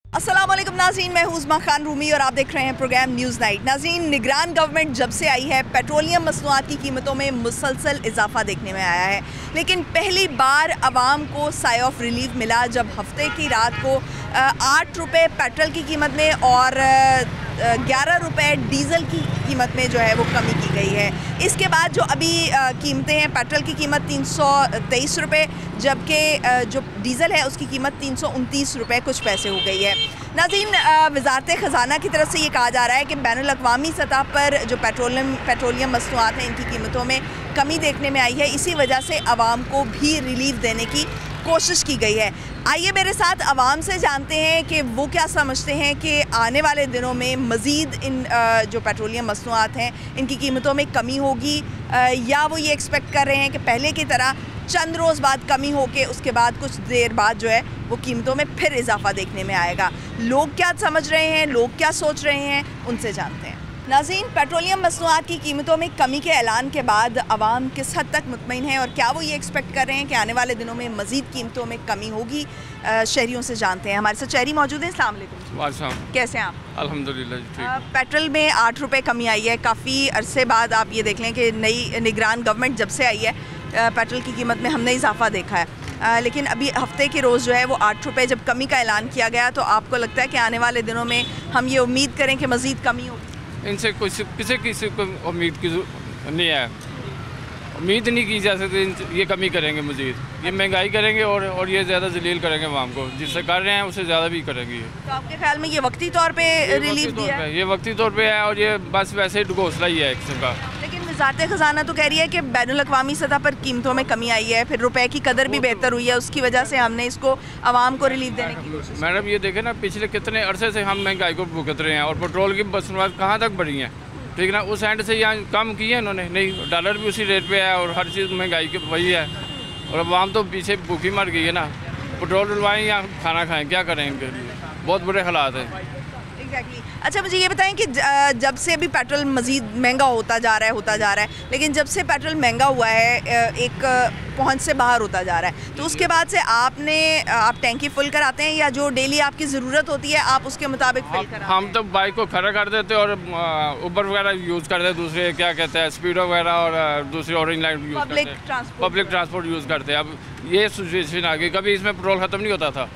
अस्सलाम वालेकुम नाज़रीन, मैं हूं उस्मा खान रूमी और आप देख रहे हैं प्रोग्राम न्यूज़ नाइट। नाज़रीन, निगरान गवर्नमेंट जब से आई है पेट्रोलियम मसनूआत की कीमतों में मुसलसल इजाफा देखने में आया है, लेकिन पहली बार आवाम को साय ऑफ रिलीफ मिला जब हफ्ते की रात को 8 रुपये पेट्रोल की कीमत में और 11 रुपये डीज़ल की कीमत में जो है वो कमी की गई है। इसके बाद जो अभी कीमतें हैं, पेट्रोल की कीमत 323 रुपये जबकि जो डीज़ल है उसकी कीमत 329 रुपये कुछ पैसे हो गई है। नाज़रीन, वज़ारत ख़ज़ाना की तरफ से ये कहा जा रहा है कि बैनुल-अक़वामी सतह पर जो पेट्रोलियम मसनूआत हैं इनकी कीमतों में कमी देखने में आई है, इसी वजह से आवाम को भी रिलीफ देने की कोशिश की गई है। आइए मेरे साथ आवाम से जानते हैं कि वो क्या समझते हैं कि आने वाले दिनों में मज़ीद इन जो पेट्रोलियम मसनूआत हैं इनकी कीमतों में कमी होगी या वो ये एक्सपेक्ट कर रहे हैं कि पहले की तरह चंद रोज़ बाद कमी हो के उसके बाद कुछ देर बाद जो है वो कीमतों में फिर इजाफा देखने में आएगा। लोग क्या समझ रहे हैं, लोग क्या सोच रहे हैं, उनसे जानते हैं। नाज़रीन, पेट्रोलियम मसनूआत की कीमतों में कमी के ऐलान के बाद आवाम किस हद तक मुतमईन है और क्या वो ये एक्सपेक्ट कर रहे हैं कि आने वाले दिनों में मज़ीद कीमतों में कमी होगी, शहरियों से जानते हैं। हमारे साथ शहरी मौजूद हैं। अस्सलाम वालेकुम, कैसे हैं आप? अल्हम्दुलिल्लाह ठीक। पेट्रोल में 8 रुपये कमी आई है, काफ़ी अरसे बाद आप ये देख लें कि नई निगरान गवर्नमेंट जब से आई है पेट्रोल की कीमत में हमने इजाफा देखा है, लेकिन अभी हफ्ते के रोज़ जो है वो 8 रुपये जब कमी का ऐलान किया गया, तो आपको लगता है कि आने वाले दिनों में हम ये उम्मीद करें कि मज़ीद कमी होगी? इनसे किसी को उम्मीद की नहीं है, उम्मीद नहीं की जा सकती ये कमी करेंगे, मज़ीद ये महंगाई करेंगे और ये ज़्यादा जलील करेंगे आवाम को, जिससे कर रहे हैं उससे ज़्यादा भी करेंगे। तो आपके ख्याल में ये वक्ती तौर पे रिलीफ दिया है? ये वक्ती तौर पे है और ये बस वैसे ही घोंसला ही है एक किस्म का। लेकिन वज़ारत ख़ज़ाना तो कह रही है कि बैनुल-अक़वामी सतह पर कीमतों में कमी आई है, फिर रुपए की कदर भी बेहतर हुई है, उसकी वजह से हमने इसको आवाम को रिलीफ देने की कोशिश। मैडम ये देखें ना, पिछले कितने अरसे से हम महंगाई को भुगत रहे हैं और पेट्रोल की मसनूआत कहाँ तक बढ़ी हैं, ठीक ना। उस एंड से यहाँ कम किए हैं इन्होंने, नहीं डॉलर भी उसी रेट पे है और हर चीज़ महंगाई की वही है और आवाम तो पीछे भूखी मर गई है ना। पेट्रोल डलवाएँ या खाना खाएँ, क्या करें, इनके लिए बहुत बुरे हालात हैं। एग्जैक्टली। अच्छा, मुझे ये बताएं कि जब से अभी पेट्रोल मज़ीद महंगा होता जा रहा है, लेकिन जब से पेट्रोल महंगा हुआ है एक पहुंच से बाहर होता जा रहा है, तो उसके बाद से आप टैंकी फुल कराते हैं या जो डेली आपकी ज़रूरत होती है आप उसके मुताबिक फिल कराते हैं? हम तो बाइक को खड़ा कर देते और उबर वगैरह यूज़ करते हैं, दूसरे क्या कहते हैं स्पीडो वगैरह और दूसरी ऑरेंज लाइन यूज़ करते हैं, पब्लिक ट्रांसपोर्ट यूज़ करते हैं। अब ये सिचुएशन आ गई, कभी इसमें पेट्रोल ख़त्म नहीं होता था,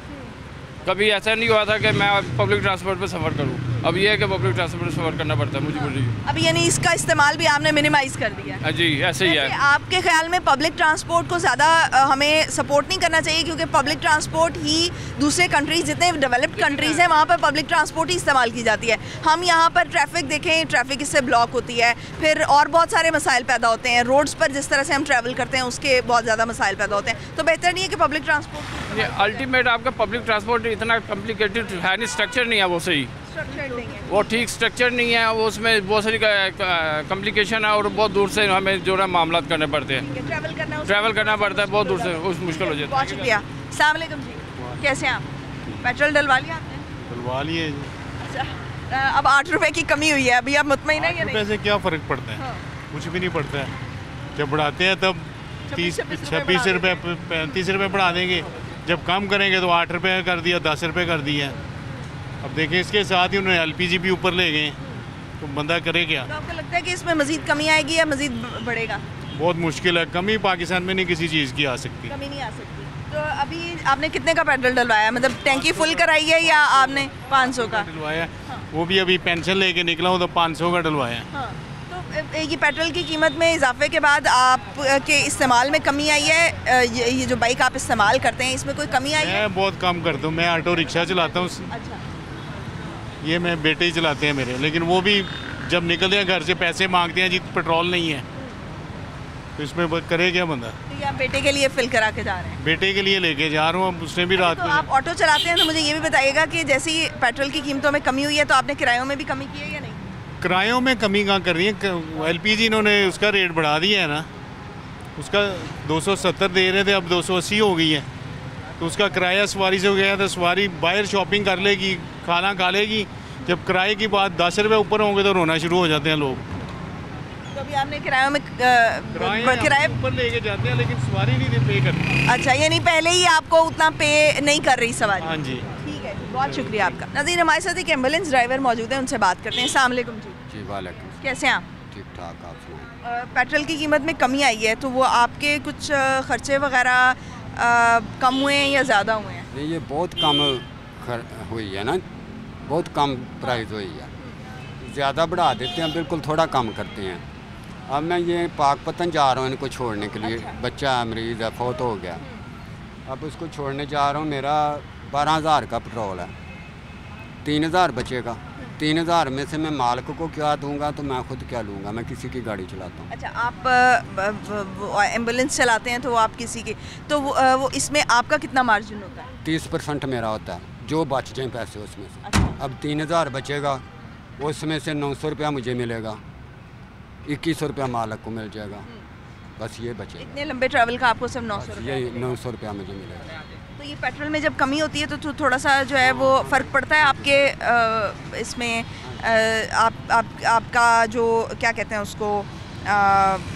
कभी ऐसा नहीं हुआ था कि मैं पब्लिक ट्रांसपोर्ट पे सफ़र करूं। अब ये है कि पब्लिक ट्रांसपोर्ट पे सफ़र करना पड़ता है मुझे। अब यानी इसका इस्तेमाल भी आपने मिनिमाइज़ कर दिया है? जी, ऐसे ही है। आपके ख्याल में पब्लिक ट्रांसपोर्ट को ज़्यादा हमें सपोर्ट नहीं करना चाहिए, क्योंकि पब्लिक ट्रांसपोर्ट ही दूसरे कंट्रीज़, जितने डेवलप्ड कंट्रीज़ हैं वहाँ पर पब्लिक ट्रांसपोर्ट ही इस्तेमाल की जाती है। हम यहाँ पर ट्रैफिक देखें, ट्रैफिक इससे ब्लॉक होती है, फिर और बहुत सारे मसाइल पैदा होते हैं, रोड्स पर जिस तरह से हम ट्रैवल करते हैं उसके बहुत ज़्यादा मसाइल पैदा होते हैं। तो बेहतर नहीं है कि पब्लिक ट्रांसपोर्ट ये अल्टीमेट आपका पब्लिक ट्रांसपोर्ट इतना कम्प्लिकेटेड है नहीं, स्ट्रक्चर नहीं है वो सही, वो ठीक स्ट्रक्चर नहीं है, वो उसमें बहुत सारी कम्प्लिकेशन है और बहुत दूर से हमें जो है मामला करने पड़ते हैं, ट्रैवल करना पड़ता है बहुत दूर से, उस मुश्किल हो जाता है। बहुत शुक्रिया। अस्सलाम वालेकुम जी, कैसे हैं आप? पेट्रोल डलवा लिया आपने? डलवा लिए जी। अच्छा, अब 8 रुपए की कमी हुई है, अभी आप मुतमईन हैं या नहीं? से क्या फ़र्क पड़ता है? हाँ। कुछ भी नहीं पड़ता है। जब बढ़ाते हैं तब 26 रुपये 35 रुपये बढ़ा देंगे, जब कम करेंगे तो 8 रुपये कर दिया, 10 रुपये कर दिया। अब देखें इसके साथ ही उन्होंने LPG भी ऊपर ले गए, तो बंदा करे क्या? तो आपको लगता है कि इसमें मज़ीद कमी आएगी या मज़ीद बढ़ेगा? बहुत मुश्किल है, कमी पाकिस्तान में नहीं किसी चीज़ की आ सकती, कमी नहीं आ सकती। तो अभी आपने कितने का पेट्रोल डलवाया, मतलब टैंकी फुल कराई है या आपने 500 का डलवाया? वो भी अभी पेंशन लेके निकला हूँ तो 500 का डलवाया। हाँ। तो ये पेट्रोल की कीमत में इजाफे के बाद आपके इस्तेमाल में कमी आई है? ये जो बाइक आप इस्तेमाल करते हैं इसमें कोई कमी आई है? मैं बहुत कम करता हूँ, मैं ऑटो रिक्शा चलाता हूँ। अच्छा। ये मैं बेटे ही चलाते हैं मेरे, लेकिन वो भी जब निकलते हैं घर से पैसे मांगते हैं जी पेट्रोल नहीं है, तो इसमें करे क्या बंदा? तो ये आप बेटे के लिए फिल करा के जा रहे हैं? बेटे के लिए लेके जा रहा हूँ, उसने भी रात तो आप ऑटो चलाते हैं, तो मुझे ये भी बताइएगा कि जैसे ही पेट्रोल की कीमतों में कमी हुई है तो आपने किरायों में भी कमी की है या नहीं? किरायों में कमी कहाँ कर रही है? LPG इन्होंने उसका रेट बढ़ा दिया है ना, उसका 270 दे रहे थे, अब 280 हो गई है, तो उसका किराया सवारी से हो गया, तो सवारी बाहर शॉपिंग कर लेगी, खाना खा लेगी, जब किराए की बात 10 रुपये ऊपर होंगे तो रोना शुरू हो जाते हैं लोग। तो अभी आपने किरायों में किराए ऊपर लेके जाते हैं, लेकिन सवारी नहीं पे करती। अच्छा, यानी पहले ही आपको उतना पे नहीं कर रही सवारी? हाँ जी। ठीक है। बहुत शुक्रिया आपका। नाज़रीन, हमारे साथ एक एम्बुलेंस ड्राइवर मौजूद है, उनसे बात करते हैं। अस्सलाम वालेकुम जी। जी वालेकुम। कैसे हैं आप? ठीक ठाक, आप सुनाएं। पेट्रोल की कीमत में कमी आई है, तो वो आपके कुछ खर्चे वगैरह कम हुए हैं या ज़्यादा हुए हैं? नहीं, ये बहुत कम हुई है ना, बहुत कम प्राइस हुई है। ज़्यादा बढ़ा देते हैं, बिल्कुल थोड़ा कम करते हैं। अब मैं ये पाकपतन जा रहा हूँ इनको छोड़ने के लिए। अच्छा। बच्चा मरीज़ है, फौत हो गया। अब उसको छोड़ने जा रहा हूँ, मेरा 12,000 का पेट्रोल है, 3,000 बचेगा। 3,000 में से मैं मालिक को क्या दूंगा, तो मैं खुद क्या लूँगा? मैं किसी की गाड़ी चलाता हूँ। अच्छा, आप एम्बुलेंस चलाते हैं तो आप किसी की, तो वो इसमें आपका कितना मार्जिन होता है? 30% मेरा होता है, जो बच जाए पैसे उसमें से। अच्छा। अब 3,000 बचेगा, उसमें से 900 रुपया मुझे मिलेगा, 2100 रुपया मालिक को मिल जाएगा, बस ये बचेगा। इतने लंबे ट्रैवल का आपको सिर्फ 900 रुपये? यही 900 रुपया मुझे मिलेगा। तो ये पेट्रोल में जब कमी होती है तो थोड़ा सा जो है वो फ़र्क पड़ता है आपके इसमें आपका जो क्या कहते हैं उसको,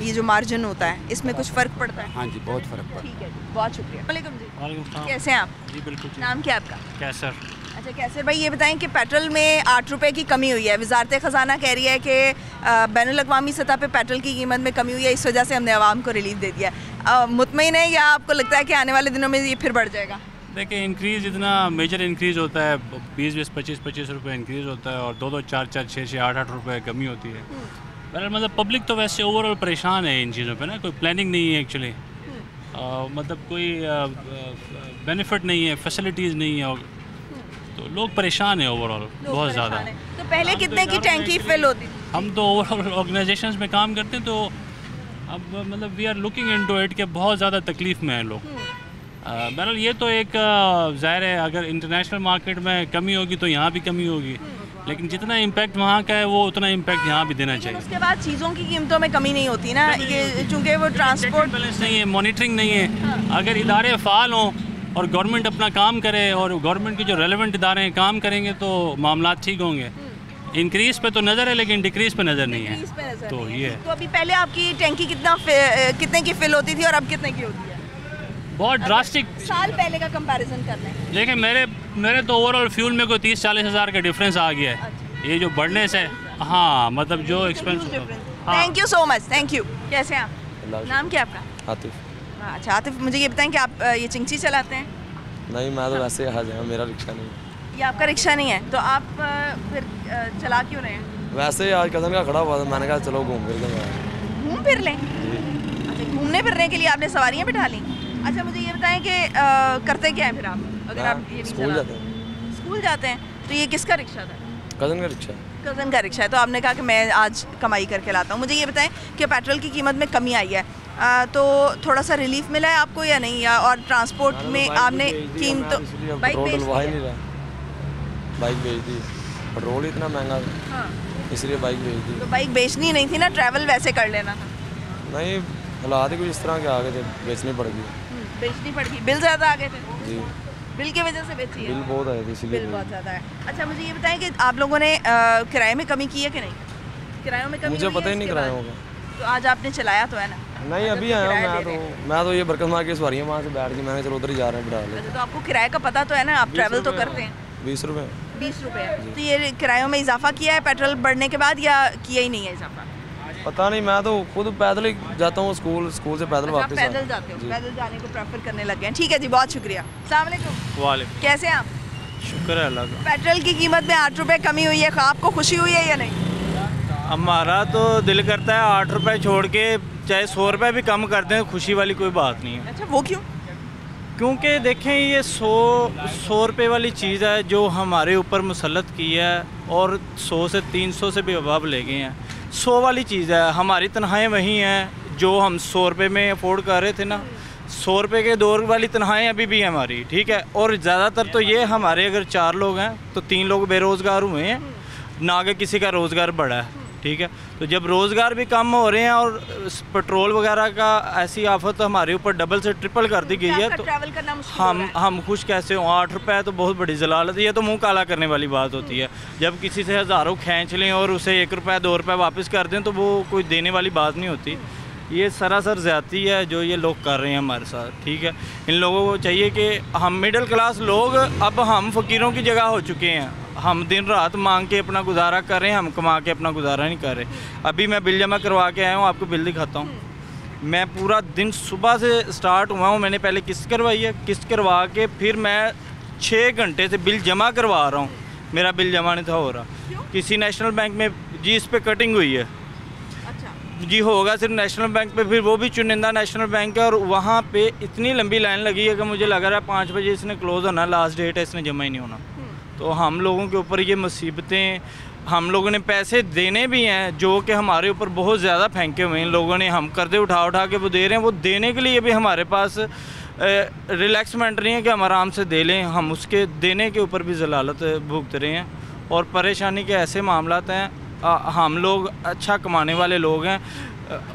ये जो मार्जिन होता है इसमें कुछ फ़र्क पड़ता है? हाँ जी, बहुत फ़र्क पड़ता है। ठीक है जी, बहुत शुक्रिया। वालेकुम जी। वालेकुम सलाम। कैसे हैं आप? जी बिल्कुल ठीक। नाम क्या है आपका? कैसर। अच्छा कैसर भाई, ये बताएं कि पेट्रोल में 8 रुपए की कमी हुई है। वजारत ख़जाना कह रही है कि बैनुल-अक़वामी सतह पे पेट्रोल की कीमत में कमी हुई है, इस वजह से हमने आवाम को रिलीफ दे दिया। मुतमईन है या आपको लगता है कि आने वाले दिनों में ये फिर बढ़ जाएगा? देखिए, इंक्रीज़ इतना मेजर इंक्रीज़ होता है, 20-20, 25-25 रुपये इंक्रीज़ होता है और 2-2, 4-4, 6-6, 8-8 रुपये कमी होती है। बहरहाल मतलब पब्लिक तो वैसे ओवरऑल परेशान है इन चीज़ों पे ना, कोई प्लानिंग नहीं है एक्चुअली, मतलब कोई बेनिफिट नहीं है, फैसिलिटीज़ नहीं है, तो लोग परेशान है ओवरऑल बहुत ज़्यादा। तो पहले कितने की टैंकी फिल होती थी? हम तो ओवरऑल ऑर्गेनाइजेशंस में काम करते हैं, तो अब मतलब we are looking into it कि बहुत ज़्यादा तकलीफ़ में है लोग। बहरहाल ये तो एक ज़ाहिर है, अगर इंटरनेशनल मार्केट में कमी होगी तो यहाँ भी कमी होगी, लेकिन जितना इम्पैक्ट वहाँ का है वो उतना इम्पैक्ट यहाँ भी देना चाहिए। उसके बाद चीज़ों की कीमतों में कमी नहीं होती ना, ये चूँकि वो ट्रांसपोर्ट बैलेंस नहीं है, मॉनिटरिंग नहीं है। अगर इदारे फ़ाल हों और गवर्नमेंट अपना काम करे और गवर्नमेंट के जो रेलेवेंट इदारे हैं काम करेंगे तो मामला ठीक होंगे। इंक्रीज़ पे तो नज़र है लेकिन डिक्रीज़ पे नज़र नहीं है, तो ये तो अभी पहले आपकी टैंकी कितने की फिल होती थी और अब कितने की होती है? बहुत ड्रास्टिक। साल पहले का कंपैरिजन कर लें। देखिए, मेरे तो ओवरऑल फ्यूल में कोई 30-40 हज़ार का डिफरेंस आ गया है। अच्छा। ये जो बढ़ने से, हाँ मतलब जो expense. Thank you so much. Thank you. कैसे हैं आप? नाम क्या आपका? आतिफ। अच्छा आतिफ, मुझे ये बताएं कि आप ये चिंची चलाते हैं? नहीं, मैं तो वैसे यहाँ जाऊँ, मेरा रिक्शा नहीं। ये आपका रिक्शा नहीं है, तो आप फिर चला क्यों रहे हैं? वैसे आज कज़न का खड़ा हुआ था, मैंने कहा चलो घूम फिर के घूम फिर लें। अच्छा, घूमने फिरने के लिए आपने सवारियाँ बिठा ली। अच्छा मुझे ये बताएं कि करते क्या हैं फिर आप, अगर आप ये नहीं स्कूल जाते हैं। स्कूल जाते हैं, तो ये किसका रिक्शा था? कज़न का रिक्शा। कज़न का रिक्शा है, तो आपने कहा कि मैं आज कमाई करके लाता हूँ। मुझे ये बताएं कि पेट्रोल की कीमत में कमी आई है, तो थोड़ा सा रिलीफ मिला है आपको या नहीं, या और ट्रांसपोर्ट में आपने कीमतों बाइक बेच दी, बाइक बेच दी, पेट्रोल इतना महंगा था। हाँ। इसलिए बाइक बेच दी। तो बाइक बेचनी नहीं थी ना, ट्रैवल वैसे कर लेना था। नहीं, हालात ही कुछ इस तरह के आ गए थे, बेचनी पड़ गई। बेचनी पड़ गई, बिल ज़्यादा आ गए थे? जी, बिल की वजह से बेची है? बिल बहुत आए थे इसलिए। बिल बहुत ज़्यादा है। अच्छा मुझे ये बताएं कि आप लोगों ने किराए में कमी की है कि नहीं? किरायों में कमी मुझे हुई है पता ही नहीं इसके किराया बाद? होगा। तो आज आपने चलाया तो है ना? नहीं, अभी आया हूँ मैं तो ये बरकत मार के सवारियाँ वहाँ से बैठ के मैंने चलो उधर ही जा रहे हैं, बिठा ले। तो आपको किराए का पता तो है ना, आप ट्रैवल तो करते हैं? 20 रुपये। 20 रुपये। तो ये किरायों में इजाफा किया है पेट्रोल बढ़ने के बाद, या किया ही नहीं है इजाफा? पता नहीं, मैं तो खुद पैदल ही जाता हूँ स्कूल से पैदल अच्छा, वापस। पैदल जाते हो? पैदल जाने को प्रेफर करने लग गए हैं। ठीक है जी, बहुत शुक्रिया। अस्सलाम वालेकुम। वालेकुम। कैसे हैं आप? शुक्र है अल्लाह का। पेट्रोल की कीमत में 8 रुपये कमी हुई है, आपको खुशी हुई है या नहीं? हमारा तो दिल करता है 8 रुपये छोड़ के चाहे 100 रुपये भी कम कर दें, खुशी वाली कोई बात नहीं है। अच्छा, वो क्यों? क्योंकि देखें, ये 100 रुपये वाली चीज़ है जो हमारे ऊपर मुसल्लत की है, और 100 से 300 से भी अबाव ले गए हैं। 100 वाली चीज़ है, हमारी तनख्वाहें वही हैं जो हम 100 रुपये में अफोर्ड कर रहे थे ना। 100 रुपये के दौर वाली तनख्वाहें अभी भी हमारी ठीक है, और ज़्यादातर तो ये हमारे अगर 4 लोग हैं तो 3 लोग बेरोज़गार हुए हैं, ना कि किसी का रोज़गार बढ़ा है। ठीक है, तो जब रोज़गार भी कम हो रहे हैं और पेट्रोल वगैरह का ऐसी आफत हमारे ऊपर डबल से ट्रिपल कर दी गई है, तो ट्रैवल करना मुश्किल हो रहा है। हम खुश कैसे हों? 8 रुपये तो बहुत बड़ी जलालत है, ये तो मुंह काला करने वाली बात होती है। जब किसी से हज़ारों खींच लें और उसे 1 रुपया 2 रुपये वापस कर दें तो वो कोई देने वाली बात नहीं होती। ये सरासर ज़्यादती है जो ये लोग कर रहे हैं हमारे साथ, ठीक है। इन लोगों को चाहिए कि हम मिडिल क्लास लोग, अब हम फ़कीरों की जगह हो चुके हैं। हम दिन रात मांग के अपना गुजारा कर रहे हैं, हम कमा के अपना गुजारा नहीं कर रहे। अभी मैं बिल जमा करवा के आया हूँ, आपको बिल दिखाता हूँ। मैं पूरा दिन सुबह से स्टार्ट हुआ हूँ, मैंने पहले किस्त करवाई है, किस्त करवा के फिर मैं 6 घंटे से बिल जमा करवा रहा हूँ। मेरा बिल जमा नहीं था हो रहा, किसी नेशनल बैंक में जी इस पर कटिंग हुई है। जी होगा सिर्फ नेशनल बैंक पे, फिर वो भी चुनिंदा नेशनल बैंक है, और वहाँ पे इतनी लंबी लाइन लगी है कि मुझे लग रहा है 5 बजे इसने क्लोज़ होना, लास्ट डेट है, इसने जमा ही नहीं होना। तो हम लोगों के ऊपर ये मुसीबतें, हम लोगों ने पैसे देने भी हैं जो कि हमारे ऊपर बहुत ज़्यादा फेंके हुए हैं इन लोगों ने। हम कर्जे उठा के वो दे रहे हैं, वो देने के लिए भी हमारे पास रिलैक्समेंट नहीं है कि हम आराम से दे लें। हम उसके देने के ऊपर भी जलालत भुगत रहे हैं, और परेशानी के ऐसे मामलात हैं। हम लोग अच्छा कमाने वाले लोग हैं,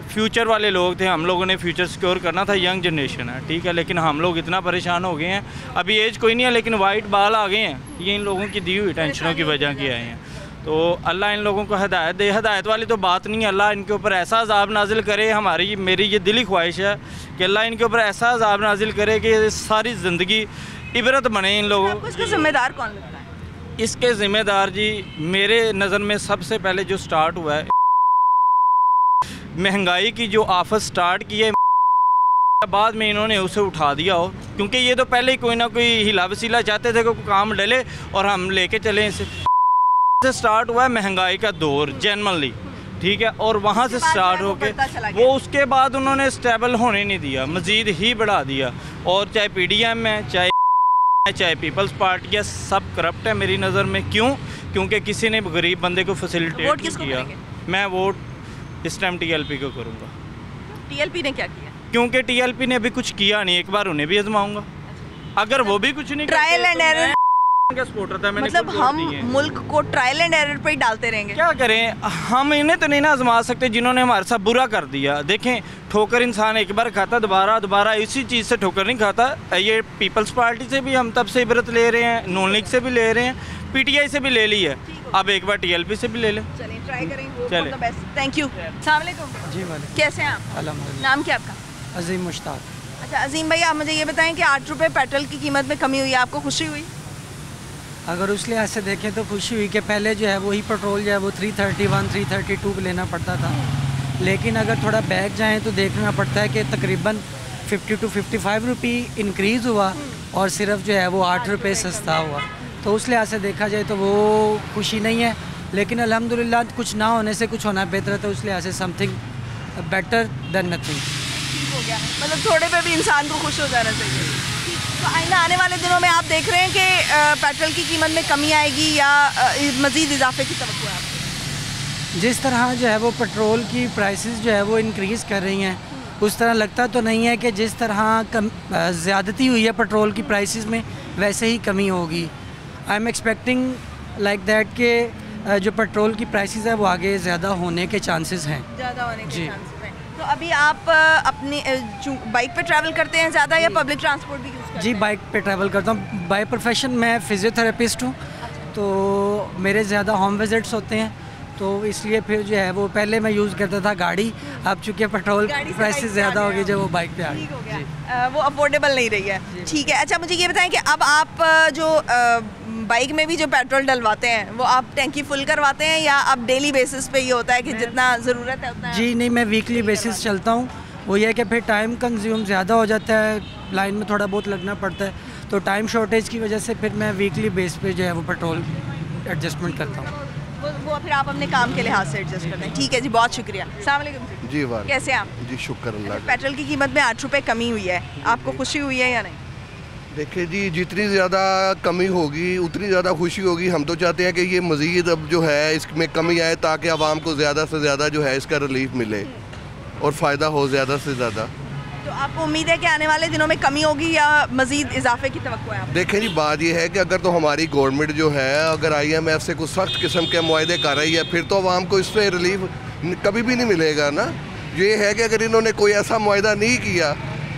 फ्यूचर वाले लोग थे, हम लोगों ने फ्यूचर सिक्योर करना था, यंग जनरेशन है, ठीक है, लेकिन हम लोग इतना परेशान हो गए हैं। अभी एज कोई नहीं है लेकिन वाइट बाल आ गए हैं, ये इन लोगों की दी हुई टेंशनों की वजह की आए हैं। तो अल्लाह इन लोगों को हिदायत दे, हिदायत वाली तो बात नहीं है, अल्लाह इनके ऊपर ऐसा अज़ाब नाजिल करे। मेरी ये दिली ख्वाहिश है कि अल्लाह इनके ऊपर ऐसा अज़ाब नाजिल करे कि सारी ज़िंदगी इबरत बने इन लोगों को। इसका जिम्मेदार कौन लगता है? इसके ज़िम्मेदार जी मेरे नज़र में सबसे पहले जो स्टार्ट हुआ है, महंगाई की जो आफत स्टार्ट की है, बाद में इन्होंने उसे उठा दिया हो, क्योंकि ये तो पहले ही कोई ना कोई हिला वसीला चाहते थे कि कोई काम डले और हम लेके चलें। इसे स्टार्ट हुआ है महंगाई का दौर जनरली, ठीक है, और वहाँ से स्टार्ट होके वो उसके बाद उन्होंने स्टेबल होने नहीं दिया, मज़ीद ही बढ़ा दिया। और चाहे PDM है, चाहे पीपल्स पार्टी है, सब करप्ट है मेरी नज़र में। क्यों? क्योंकि किसी ने गरीब बंदे को फैसिलिटेट नहीं किया। मैं वोट इस टाइम TLP को करूँगा। TLP ने क्या किया? क्योंकि TLP ने अभी कुछ किया नहीं, एक बार उन्हें भी आजमाऊंगा। अगर वो भी कुछ नहीं, ट्रायल एंड एरर का सपोर्टर था मैंने। मतलब हम मुल्क को ट्रायल एंड एरर पे ही डालते रहेंगे। क्या करें, हम इन्हें तो नहीं ना आजमा सकते जिन्होंने हमारे साथ बुरा कर दिया। देखें, ठोकर इंसान एक बार खाता, दोबारा इसी चीज़ से ठोकर नहीं खाता। ये पीपल्स पार्टी से भी हम तब से इबरत ले रहे हैं, नून लीग से भी ले रहे हैं, PTI से भी ले ली है, अब एक बार TLP से भी ले लें। चलिए ट्राई करेंगे। Thank you. अस्सलाम वालेकुम जी। कैसे हैं आप? अल्हम्दुलिल्लाह। नाम क्या आपका? अजीम मुश्ताक। अच्छा अजीम भाई, आप मुझे ये बताएं कि 8 रुपये पेट्रोल की कीमत में कमी हुई है, आपको खुशी हुई? अगर उस लिहाज से देखें तो खुशी हुई कि पहले जो है वही पेट्रोल जो है वो 331, 332 लेना पड़ता था, लेकिन अगर थोड़ा बैक जाएं तो देखना पड़ता है कि तकरीबन 50 to 55 रुपये इंक्रीज़ हुआ और सिर्फ जो है वो 8 रुपये सस्ता हुआ। तो उस लिहाज से देखा जाए तो वो खुशी नहीं है, लेकिन अल्हम्दुलिल्लाह कुछ ना होने से कुछ होना बेहतर है, तो उस लिहाज से समथिंग बेटर देन नथिंग। ठीक हो गया, मतलब थोड़े पे भी इंसान को खुश हो जाना चाहिए। तो आने वाले दिनों में आप देख रहे हैं कि पेट्रोल की कीमत में कमी आएगी या मज़ीद इजाफे की तवक्कुह है आपको? जिस तरह जो है वो पेट्रोल की प्राइसेस जो है वो इंक्रीज़ कर रही हैं, उस तरह लगता तो नहीं है कि जिस तरह ज़्यादती हुई है पेट्रोल की प्राइसेस में वैसे ही कमी होगी। I am expecting like that कि जो पेट्रोल की प्राइसेस है वो आगे ज़्यादा होने के चांसेस हैं। ज़्यादा होने के चांसेस हैं। तो अभी आप अपनी बाइक पे ट्रैवल करते हैं ज़्यादा या पब्लिक ट्रांसपोर्ट भी यूज़ करते हैं? जी बाइक पे ट्रैवल करता हूँ। बाय प्रोफेशन मैं फिज़ियोथेरेपिस्ट हूँ, तो मेरे ज़्यादा होम विजिट्स होते हैं, तो इसलिए फिर जो है वो पहले मैं यूज़ करता था गाड़ी, अब चूँकि पेट्रोल प्राइसेस ज़्यादा हो गई जो वो बाइक पे आ गई, वो अफोर्डेबल नहीं रही है। ठीक है, अच्छा मुझे ये बताएं कि अब आप जो बाइक में भी जो पेट्रोल डलवाते हैं वो आप टैंकी फुल करवाते हैं या अब डेली बेसिस पे ये होता है कि जितना ज़रूरत है उतना? जी नहीं, मैं वीकली बेसिस चलता हूँ। वो ये है कि फिर टाइम कंज्यूम ज़्यादा हो जाता है, लाइन में थोड़ा बहुत लगना पड़ता है, तो टाइम शॉर्टेज की वजह से फिर मैं वीकली बेस पे जो है वो पेट्रोल एडजस्टमेंट करता हूँ। वो फिर आप अपने काम के लिहाज से एडजस्ट करते हैं। ठीक है जी, बहुत शुक्रिया। अस्सलाम वालेकुम जी। वाह, कैसे हैं आप? जी शुक्र अल्लाह का। पेट्रोल की कीमत में 8 रुपये कमी हुई है, आपको खुशी हुई है या नहीं? देखिए जी, जितनी ज़्यादा कमी होगी उतनी ज़्यादा खुशी होगी। हम तो चाहते हैं कि ये मज़ीद अब जो है इसमें कमी आए ताकि आवाम को ज़्यादा से ज़्यादा जो है इसका रिलीफ मिले और फ़ायदा हो ज़्यादा से ज़्यादा। तो आपको उम्मीद है कि आने वाले दिनों में कमी होगी या मज़ीद इजाफे की तवक्कुह है? देखें जी, बात यह है कि अगर तो हमारी गवर्नमेंट जो है अगर IMF से कुछ सख्त किस्म के मुआहदे कर रही है फिर तो आवाम को इससे रिलीफ कभी भी नहीं मिलेगा ना। ये है कि अगर इन्होंने कोई ऐसा मुआहदा नहीं किया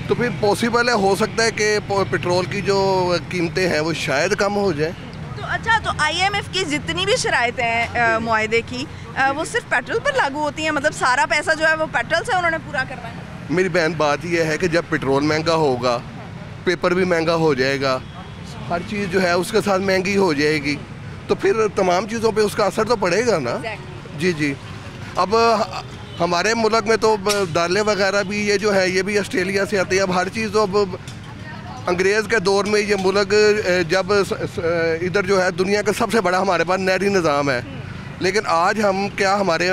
तो फिर पॉसिबल है, हो सकता है कि पेट्रोल की जो कीमतें हैं वो शायद कम हो जाए। तो अच्छा, तो IMF की जितनी भी शराइतें हैं मुआहदे की, वो सिर्फ पेट्रोल पर लागू होती हैं? मतलब सारा पैसा जो है वो पेट्रोल से उन्होंने पूरा करना है? मेरी बहन, बात यह है कि जब पेट्रोल महंगा होगा, पेपर भी महंगा हो जाएगा, हर चीज़ जो है उसके साथ महंगी हो जाएगी, तो फिर तमाम चीज़ों पे उसका असर तो पड़ेगा ना। जी जी। अब हमारे मुल्क में तो दालें वगैरह भी ये जो है ये भी ऑस्ट्रेलिया से आती है। अब हर चीज़ तो अब अंग्रेज़ के दौर में ये मुल्क जब इधर जो है दुनिया का सबसे बड़ा हमारे पास नहरी निज़ाम है, लेकिन आज हम क्या हमारे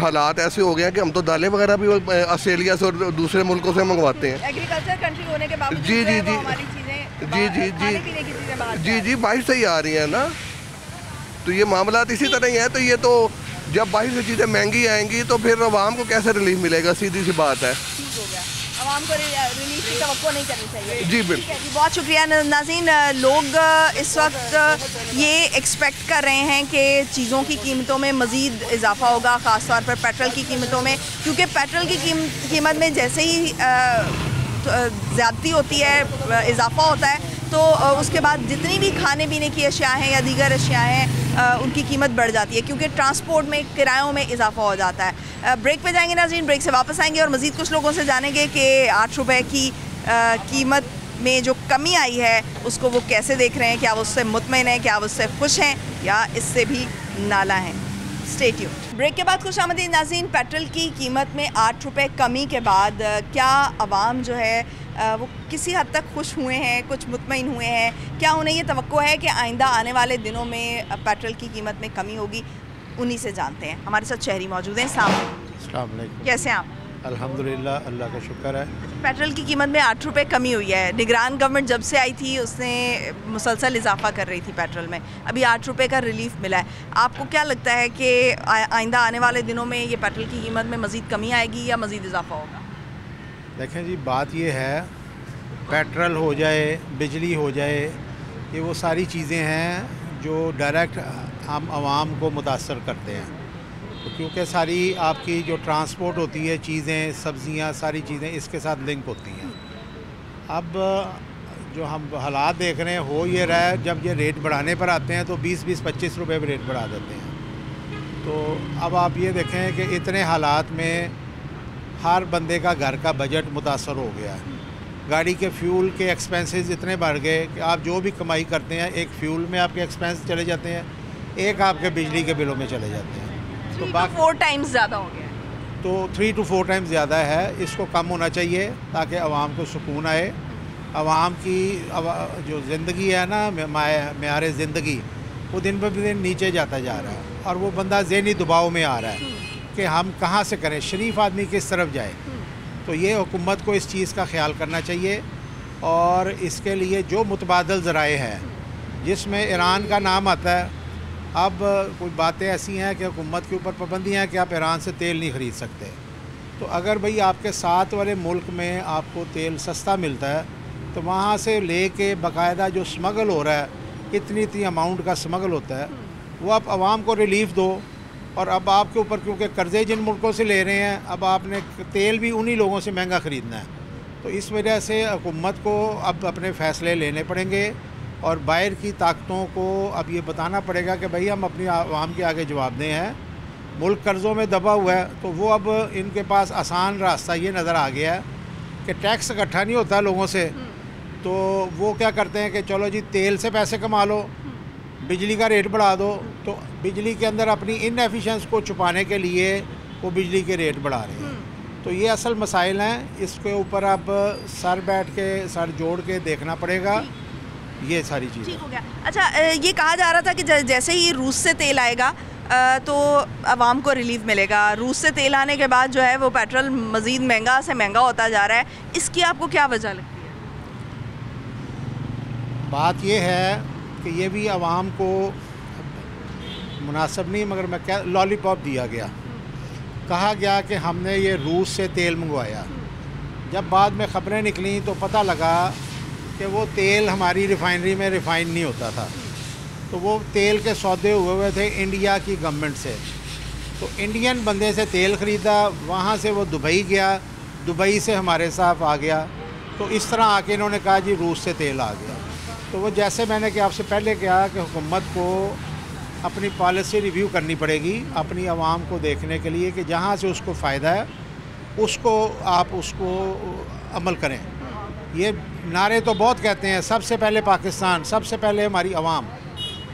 हालात ऐसे हो गए हैं कि हम तो दालें वगैरह भी ऑस्ट्रेलिया से और दूसरे मुल्कों से मंगवाते हैं। एग्रीकल्चर कंट्री होने के बावजूद जी जी जी जी जी बाहर से ही आ रही है ना, तो ये मामला इसी तरह ही है। तो ये तो जब बाहर से चीज़ें महंगी आएंगी तो फिर आवाम को कैसे रिलीफ मिलेगा? सीधी सी बात है। ठीक हो गया, आवाम को रिलीफ की तवक्को नहीं करनी चाहिए। जी बिल्कुल। बहुत शुक्रिया नाज़रीन। लोग इस वक्त ये एक्सपेक्ट कर रहे हैं कि चीज़ों की कीमतों में मज़ीद इजाफा होगा, ख़ास तौर पर पेट्रोल की कीमतों में, क्योंकि पेट्रोल की कीमत में जैसे ही ज़्यादती होती है, इजाफा होता है, तो उसके बाद जितनी भी खाने पीने की अशिया हैं या दीगर अशिया हैं उनकी कीमत बढ़ जाती है, क्योंकि ट्रांसपोर्ट में किरायों में इजाफा हो जाता है। ब्रेक पे जाएंगे नाज़रीन, ब्रेक से वापस आएंगे और मज़ीद कुछ लोगों से जानेंगे कि 8 रुपये की कीमत में जो कमी आई है उसको वो कैसे देख रहे हैं, क्या वो उससे मुतमईन हैं, क्या वो उससे खुश हैं या इससे भी नाला हैं। Stay tuned. ब्रेक के बाद खुशामदीद नाज़रीन। पेट्रोल की कीमत में 8 रुपये कमी के बाद क्या आवाम जो है वो किसी हद तक खुश हुए हैं, कुछ मुतमईन हुए हैं? क्या उन्हें ये तवक्को है कि आइंदा आने वाले दिनों में पेट्रोल की कीमत में कमी होगी? उन्हीं से जानते हैं। हमारे साथ शहरी मौजूद हैं। अस्सलाम वालेकुम। कैसे हैं आप? अल्हम्दुलिल्लाह, अल्लाह का शुक्र है। पेट्रोल की कीमत में 8 रुपये कमी हुई है। निगरान गवर्नमेंट जब से आई थी उसने मुसलसल इजाफा कर रही थी पेट्रोल में, अभी 8 रुपये का रिलीफ मिला है। आपको क्या लगता है कि आइंदा आने वाले दिनों में ये पेट्रोल की कीमत में मज़ीद कमी आएगी या मज़ीद इजाफा होगा? देखें जी, बात ये है, पेट्रोल हो जाए, बिजली हो जाए, ये वो सारी चीज़ें हैं जो डायरेक्ट हम आवाम को मुतासर करते हैं, तो क्योंकि सारी आपकी जो ट्रांसपोर्ट होती है, चीज़ें, सब्ज़ियाँ, सारी चीज़ें इसके साथ लिंक होती हैं। अब जो हम हालात देख रहे हैं हो ये रहा है, जब ये रेट बढ़ाने पर आते हैं तो 20-25 रुपए पर रेट बढ़ा देते हैं। तो अब आप ये देखें कि इतने हालात में हर बंदे का घर का बजट मुतासर हो गया है। गाड़ी के फ्यूल के एक्सपेंसेस इतने बढ़ गए कि आप जो भी कमाई करते हैं, एक फ्यूल में आपके एक्सपेंस चले जाते हैं, एक आपके बिजली के बिलों में चले जाते हैं। तो 3 to 4 टाइम्स ज़्यादा हो गया, तो 3 to 4 टाइम्स ज़्यादा है। इसको कम होना चाहिए ताकि आवाम को सुकून आए। आवाम की जो ज़िंदगी है ना, मेयार ज़िंदगी, वो दिन ब दिन नीचे जाता जा रहा है और वो बंदा ज़हनी दबाव में आ रहा है कि हम कहाँ से करें, शरीफ आदमी किस तरफ जाए। तो ये हुकूमत को इस चीज़ का ख्याल करना चाहिए और इसके लिए जो मुतबादल ज़राए हैं जिसमें ईरान का नाम आता है, अब कुछ बातें ऐसी हैं कि हुकूमत के ऊपर पाबंदियाँ हैं कि आप ईरान से तेल नहीं ख़रीद सकते। तो अगर भाई आपके साथ वाले मुल्क में आपको तेल सस्ता मिलता है तो वहाँ से ले के बाकायदा जो स्मगल हो रहा है, इतनी अमाउंट का स्मगल होता है, वो आप आवाम को रिलीफ़ दो। और अब आपके ऊपर क्योंकि कर्ज़े जिन मुल्कों से ले रहे हैं, अब आपने तेल भी उन्हीं लोगों से महंगा ख़रीदना है। तो इस वजह से हुकूमत को अब अपने फ़ैसले लेने पड़ेंगे और बाहर की ताकतों को अब ये बताना पड़ेगा कि भाई हम अपनी आवाम के आगे जवाब दें हैं। मुल्क कर्ज़ों में दबा हुआ है, तो वो अब इनके पास आसान रास्ता ये नज़र आ गया है कि टैक्स इकट्ठा नहीं होता लोगों से, तो वो क्या करते हैं कि चलो जी तेल से पैसे कमा लो, बिजली का रेट बढ़ा दो। तो बिजली के अंदर अपनी इनएफिशिएंसी को छुपाने के लिए वो बिजली के रेट बढ़ा रहे हैं। तो ये असल मसाइल हैं, इसके ऊपर अब सर जोड़ के देखना पड़ेगा ये सारी चीज़ें। ठीक हो गया। अच्छा, ये कहा जा रहा था कि जैसे ही रूस से तेल आएगा तो आवाम को रिलीफ मिलेगा। रूस से तेल आने के बाद जो है वो पेट्रोल मज़ीद महंगा से महंगा होता जा रहा है, इसकी आपको क्या वजह लगती है? बात ये है कि ये भी आवाम को मुनासिब नहीं, मगर मैं क्या लॉलीपॉप दिया गया, कहा गया कि हमने ये रूस से तेल मंगवाया। जब बाद में ख़बरें निकली तो पता लगा कि वो तेल हमारी रिफ़ाइनरी में रिफ़ाइन नहीं होता था, तो वो तेल के सौदे हुए थे इंडिया की गवर्नमेंट से। तो इंडियन बंदे से तेल ख़रीदा, वहाँ से वो दुबई गया, दुबई से हमारे साथ आ गया। तो इस तरह आके इन्होंने कहा जी रूस से तेल आ गया। तो वो जैसे मैंने कि आपसे पहले कहा कि हुकूमत को अपनी पॉलिसी रिव्यू करनी पड़ेगी अपनी आवाम को देखने के लिए कि जहाँ से उसको फ़ायदा है उसको आप उसको अमल करें। ये नारे तो बहुत कहते हैं, सबसे पहले पाकिस्तान, सबसे पहले हमारी आवाम,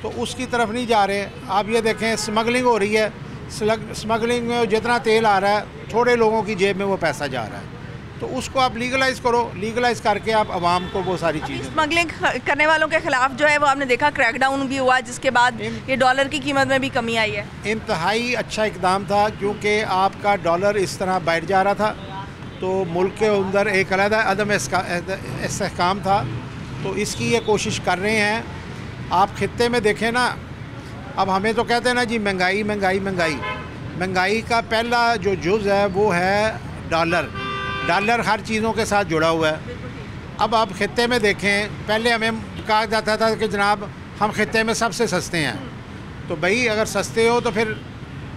तो उसकी तरफ नहीं जा रहे। आप ये देखें स्मगलिंग हो रही है, स्मगलिंग में जितना तेल आ रहा है थोड़े लोगों की जेब में वो पैसा जा रहा है, तो उसको आप लीगलाइज़ करो, लीगलाइज़ करके आप आवाम को वो सारी चीज़ें। स्मगलिंग करने वालों के खिलाफ जो है वो आपने देखा क्रैकडाउन भी हुआ, जिसके बाद ये डॉलर की कीमत में भी कमी आई है। इंतहाई अच्छा इकदाम था, क्योंकि आपका डॉलर इस तरह बैठ जा रहा था तो मुल्क के अंदर एक अलग अदम इस्तेहकाम था, तो इसकी ये कोशिश कर रहे हैं। आप खित्ते में देखें ना, अब हमें तो कहते हैं ना जी महंगाई महंगाई महंगाई, महंगाई का पहला जो जुज़ है वो है डॉलर। डॉलर हर चीज़ों के साथ जुड़ा हुआ है। अब आप खित्ते में देखें, पहले हमें कहा जाता था कि जनाब हम खित्ते में सबसे सस्ते हैं, तो भाई अगर सस्ते हो तो फिर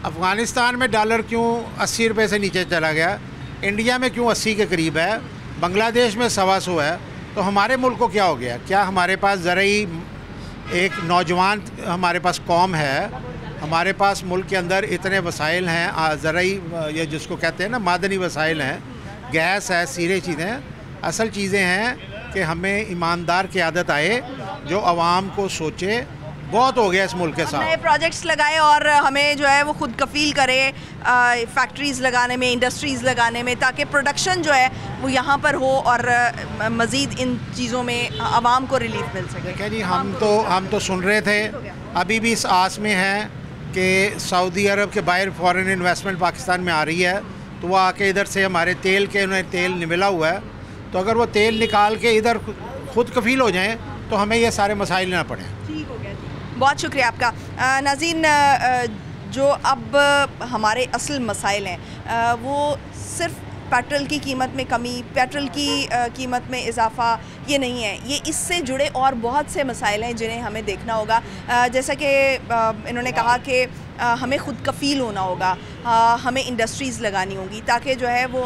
अफ़गानिस्तान में डॉलर क्यों 80 रुपये से नीचे चला गया, इंडिया में क्यों 80 के करीब है, बांग्लादेश में 125 है, तो हमारे मुल्क को क्या हो गया? क्या हमारे पास ज़रूरी एक नौजवान हमारे पास कौम है, हमारे पास मुल्क के अंदर इतने वसाइल हैं, ज़रूरी ये जिसको कहते हैं ना मादनी वसाइल हैं, गैस है, सीरे चीज़ें, असल चीज़ें हैं कि हमें ईमानदार की आदत आए जो आवाम को सोचे। बहुत हो गया इस मुल्क के साथ। नए प्रोजेक्ट्स लगाए और हमें जो है वो खुद कफ़ील करे फैक्ट्रीज़ लगाने में, इंडस्ट्रीज़ लगाने में, ताकि प्रोडक्शन जो है वो यहाँ पर हो और मज़ीद इन चीज़ों में आवाम को रिलीफ मिल सके। देखिए जी, हम तो सुन रहे थे, अभी भी इस आस में हैं कि सऊदी अरब के बाहर फॉरेन इन्वेस्टमेंट पाकिस्तान में आ रही है, तो वो आके इधर से हमारे तेल के उन्हें तेल मिला हुआ है, तो अगर वो तेल निकाल के इधर खुद कफ़ील हो जाएँ तो हमें ये सारे मसाइल ना पड़ें। ठीक हो गया, बहुत शुक्रिया आपका। नाज़रीन, जो अब हमारे असल मसाइल हैं वो सिर्फ पेट्रोल की कीमत में कमी, पेट्रोल की कीमत में इजाफ़ा ये नहीं है, ये इससे जुड़े और बहुत से मसाइल हैं जिन्हें हमें देखना होगा। जैसा कि इन्होंने कहा कि हमें खुद कफ़ील होना होगा, हमें इंडस्ट्रीज़ लगानी होंगी, ताकि जो है वो